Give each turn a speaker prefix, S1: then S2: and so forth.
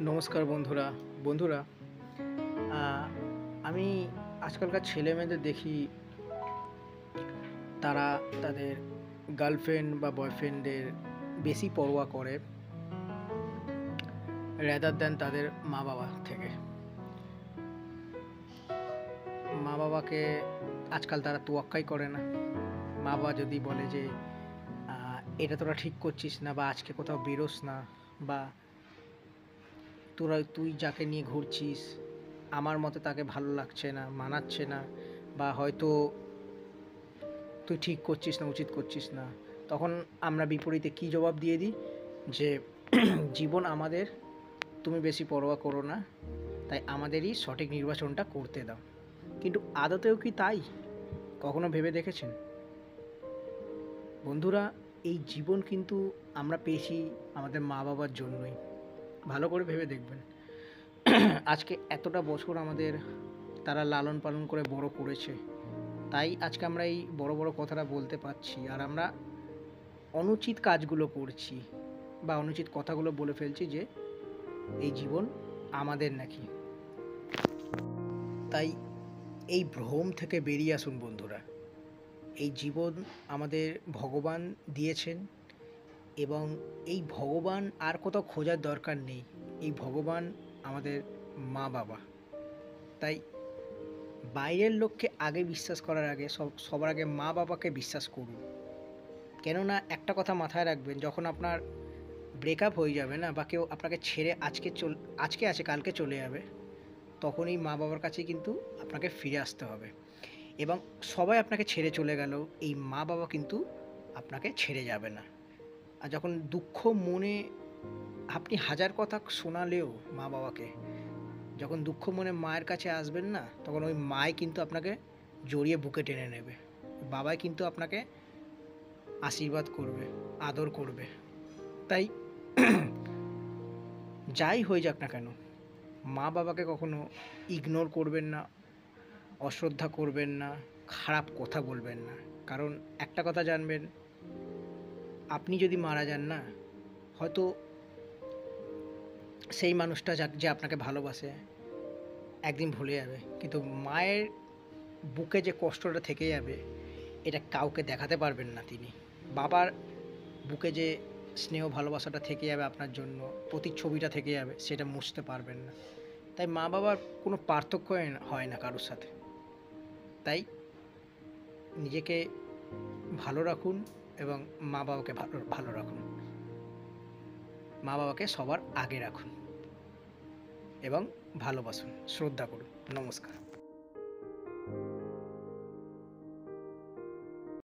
S1: নমস্কার বন্ধুরা। বন্ধুরা, আ আমি আজকালকার ছেলেমেয়েদের দেখি তারা তাদের গার্লফ্রেন্ড বা বয়ফ্রেন্ডের বেশি পরোয়া করে rather than তাদের মা-বাবা থেকে। মা-বাবাকে আজকাল তারা তোয়াক্কাই করে না। মা-বাবা যদি বলে যে, আ "এটা তোরা ঠিক করছিস না" বা "আজকে কোথাও বেরোস না" বা তুই যাকে নিয়ে ঘুরছিস, আমার মতে তাকে ভালো লাগছে না, মানাচ্ছে না বা হয়তো তুই ঠিক করছিস না, উচিত করছিস না। তখন আমরা বিপরীতে কি জবাব দিয়ে দিই? যে জীবন আমাদের, তুমি বেশি পরোয়া করো না, তাই আমাদেরই সঠিক নির্বাচনটা করতে দাও। কিন্তু আদতেও কি তাই? কখনো ভেবে দেখেছেন? বন্ধুরা, এই জীবন কিন্তু আমরা পেয়েছি আমাদের মা-বাবার জন্যই। ভালো করে ভেবে দেখবেন। আজকে এতটা বছর আমাদের তারা লালন পালন করে বড় করেছে। তাই আজকে আমরা এই বড়, বড় কথাটা বলতে পারছি। আর আমরা অনুচিত কাজগুলো করছি বা অনুচিত কথাগুলো বলে ফেলছি যে এই জীবন আমাদের নাকি। তাই এই ভ্রম থেকে বেরিয়ে আসুন বন্ধুরা। এই জীবন আমাদের ভগবান দিয়েছেন এবং এই ভগবান আর কোথাও খোঁজার দরকার নেই। এই ভগবান আমাদের মা-বাবা। তাই বাইরের লোককে আগে বিশ্বাস করার আগে সবার আগে মা-বাবাকে বিশ্বাস করুন। কেননা একটা কথা মাথায় রাখবেন, যখন আপনার ব্রেকআপ হয়ে যাবে না বা কেউ আপনাকে ছেড়ে আজকে আছে কালকে চলে যাবে, তখন এই মা-বাবার কাছেই কিন্তু আপনাকে ফিরে আসতে হবে। এবং সবাই আপনাকে ছেড়ে চলে গেলেও এই মা-বাবা কিন্তু আপনাকে ছেড়ে যাবে না। আর যখন দুঃখ মনে আপনি হাজার কথা শোনালেও মা-বাবাকে, যখন দুঃখ মনে মায়ের কাছে আসবেন না, তখন ওই মাই কিন্তু আপনাকে জড়িয়ে বুকে টেনে নেবে। বাবাই কিন্তু আপনাকে আশীর্বাদ করবে, আদর করবে। তাই যাই হয়ে যাক না কেন, মা-বাবাকে কখনো ইগনোর করবেন না, অশ্রদ্ধা করবেন না, খারাপ কথা বলবেন না। কারণ একটা কথা জানবেন, আপনি যদি মারা যান না, হয়তো সেই মানুষটা যে আপনাকে ভালোবাসে একদিন ভুলে যাবে। কিন্তু মায়ের বুকে যে কষ্টটা থেকে যাবে, এটা কাউকে দেখাতে পারবেন না তিনি। বাবার বুকে যে স্নেহ ভালোবাসাটা থেকে যাবে আপনার জন্য, প্রতিচ্ছবিটা থেকে যাবে, সেটা মুছতে পারবেন না। তাই মা-বাবার কোনো পার্থক্য হয় না কারোর সাথে। তাই নিজেকে ভালো রাখুন এবং মা-বাবাকে ভালো রাখুন। মা-বাবাকে সবার আগে রাখুন এবং ভালোবাসুন, শ্রদ্ধা করুন। নমস্কার।